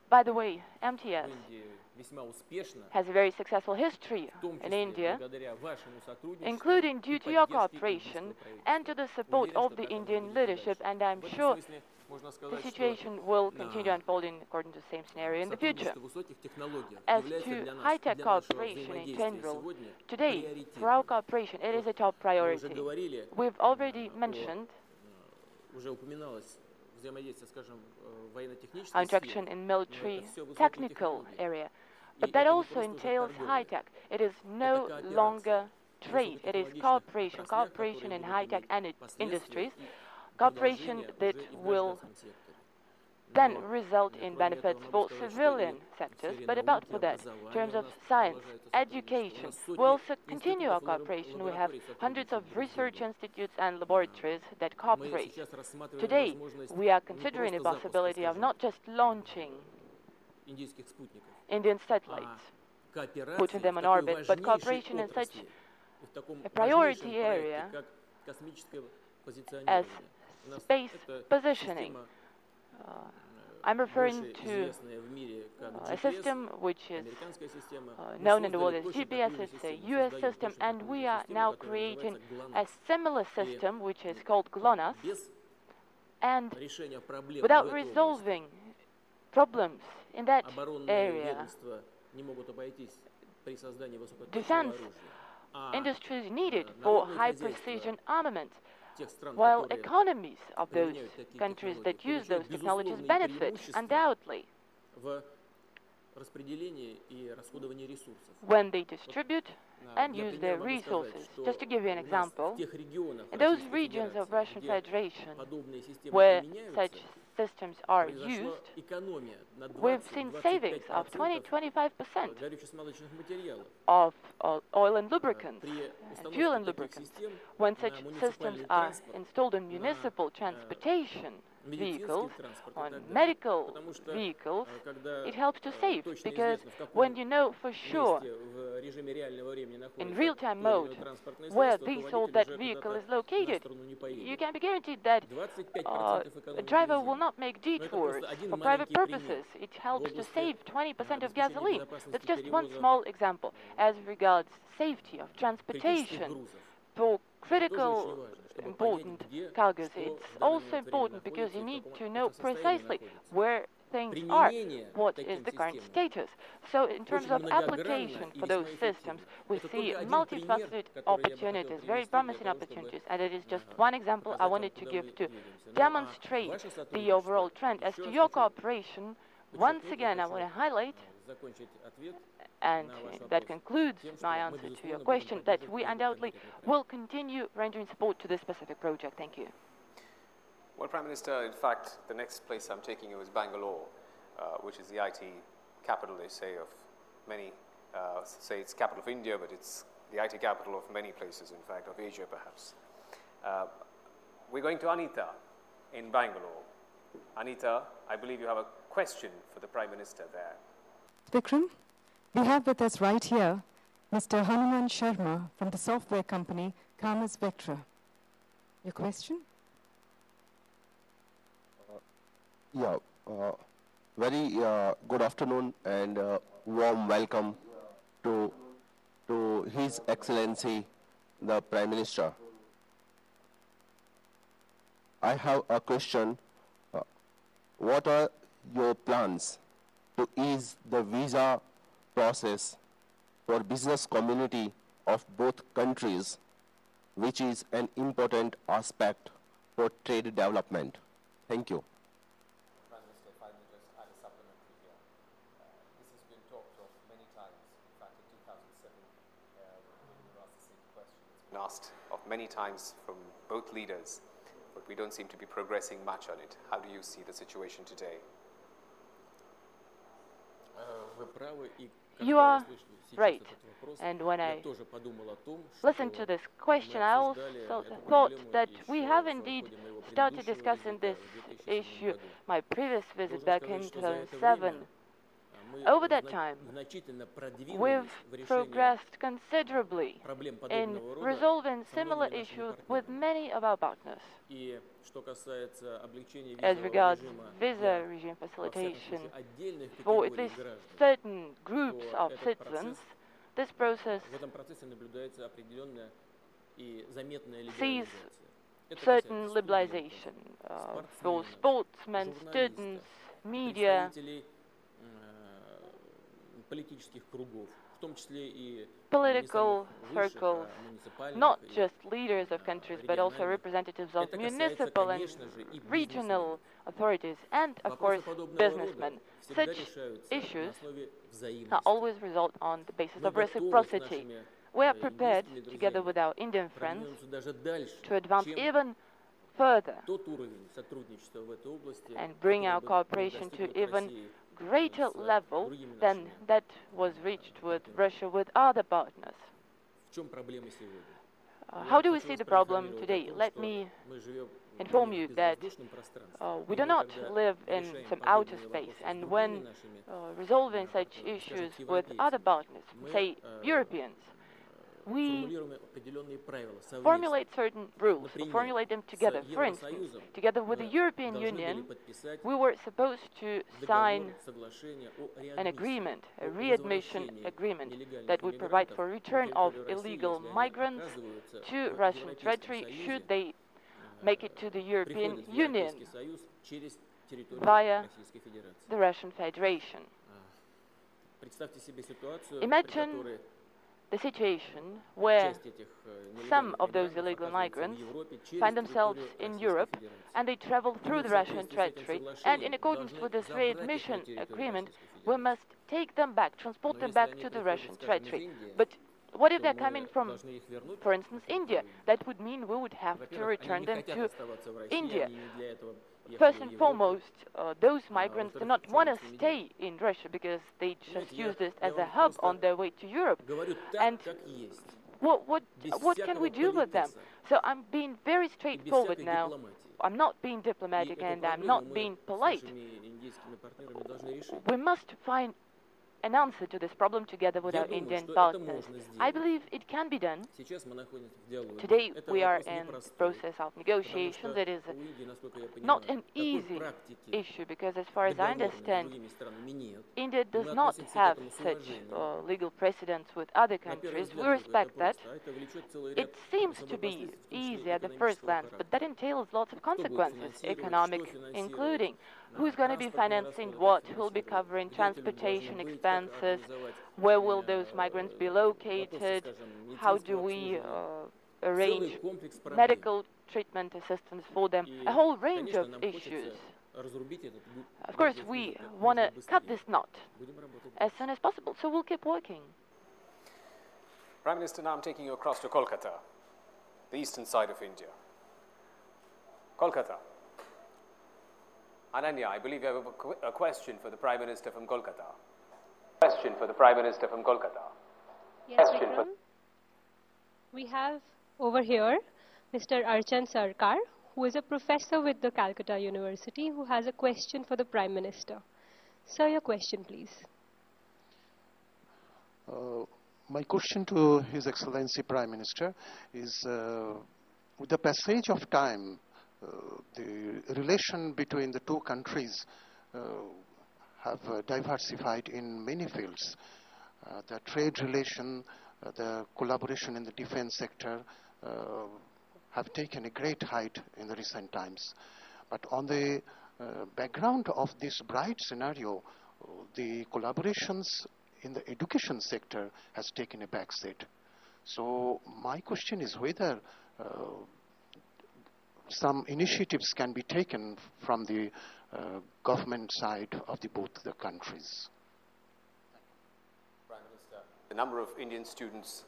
By the way, MTS has a very successful history in India, including due to your cooperation and to the support of the Indian leadership, and I'm sure the situation will continue unfolding according to the same scenario in the future. As to high-tech cooperation in general, today, for our cooperation, it is a top priority. We've already mentioned our interaction in military technical area, but that also entails high-tech. It is no longer trade, it is cooperation, cooperation in high-tech industries, cooperation that will then result in benefits for civilian sectors. But about for that, in terms of science, education, we also continue our cooperation. We have hundreds of research institutes and laboratories that cooperate. Today, we are considering the possibility of not just launching Indian satellites, putting them on orbit, but cooperation in such a priority area as space positioning. I'm referring to a system which is known in the world as GPS. It's a US system, and we are now creating a similar system which is called GLONASS. And without resolving problems in that area, defense industry is needed for high-precision armaments, while economies of those countries that use those technologies benefit, undoubtedly, when they distribute and use their resources. Just to give you an example, in those regions of Russian Federation where such systems are used, we've seen savings of 20–25% of oil and lubricants, fuel and lubricants. When such systems are installed in municipal transportation vehicles, on medical vehicles, it helps to save, because when you know for sure, in real-time mode, where this or that vehicle is located, you can be guaranteed that the driver will not make detours for private purposes. It helps to save 20% of gasoline. That's just one small example. As regards safety of transportation for critical important cargoes, it's also important because you need to know precisely where things are, what is the current status. So in terms of application for those systems, we see multifaceted opportunities, very promising opportunities, and it is just one example I wanted to give to demonstrate the overall trend. As to your cooperation, once again I want to highlight, and that concludes my answer to your question, that we undoubtedly will continue rendering support to this specific project. Thank you. Well, Prime Minister, in fact, the next place I'm taking you is Bangalore, which is the IT capital, they say, of many, say it's capital of India, but it's the IT capital of many places, in fact, of Asia perhaps. We're going to Anita in Bangalore. Anita, I believe you have a question for the Prime Minister there. Vikram, we have with us right here Mr. Hanuman Sharma from the software company Karmas Vectra. Your question? Very good afternoon and warm welcome to His Excellency the Prime Minister. I have a question. What are your plans to ease the visa process for business community of both countries, which is an important aspect for trade development? Thank you. Prime Minister, if I may just add a supplementary here. This has been talked of many times. In fact, in 2007, when you were asked the same question, it's been asked of many times from both leaders, but we don't seem to be progressing much on it. How do you see the situation today? You are right. And when I listened to this question, I also thought that we have indeed started discussing this issue. My previous visit back in 2007 Over that time, we've progressed considerably in resolving similar issues with many of our partners. As regards visa regime facilitation for at least certain groups of citizens, this process sees certain liberalization for sportsmen, students, media, political circles, not just leaders of countries, but also representatives of municipal and regional authorities, and, of course, businessmen. Such issues always result on the basis of reciprocity. We are prepared, together with our Indian friends, to advance even further and bring our cooperation to even greater level than that was reached with Russia with other partners. How do we see the problem today? Let me inform you that we do not live in some outer space, and when resolving such issues with other partners, say Europeans, we formulate certain rules, we formulate them together. For instance, together with the European Union, we were supposed to sign an agreement, a readmission agreement, that would provide for return of illegal migrants to Russian territory should they make it to the European Union via the Russian Federation. Imagine the situation where some of those illegal migrants find themselves in Europe and they travel through the Russian territory, and in accordance with this readmission agreement, we must take them back, transport them back to the Russian territory. But what if they're coming from, for instance, India? That would mean we would have to return them to India. First and foremost, those migrants do not want to stay in Russia because they just use this as a hub on their way to Europe. And what can we do with them? So I'm being very straightforward now. I'm not being diplomatic and I'm not being polite. We must find an answer to this problem together with our Indian partners. I believe it can be done. Today we are in the process of negotiations. It is not an easy issue because, as far as I understand, India does not have such legal precedents with other countries. We respect that. It seems to be easy at the first glance, but that entails lots of consequences, economic including. Who's going to be financing what? Who will be covering transportation expenses? Where will those migrants be located? How do we arrange medical treatment assistance for them? A whole range of issues. Of course, we want to cut this knot as soon as possible, so we'll keep working. Prime Minister, now I'm taking you across to Kolkata, the eastern side of India. Kolkata. Ananya, I believe you have a question for the Prime Minister from Kolkata. Question for the Prime Minister from Kolkata. Yes, Vikram. We have over here Mr. Archan Sarkar, who is a professor with the Calcutta University, who has a question for the Prime Minister. Sir, your question, please. My question to His Excellency Prime Minister is, with the passage of time, the relation between the two countries have diversified in many fields. The trade relation, the collaboration in the defense sector have taken a great height in the recent times. But on the background of this bright scenario, the collaborations in the education sector has taken a backseat. So my question is whether some initiatives can be taken from the government side of both the countries. Prime Minister, the number of Indian students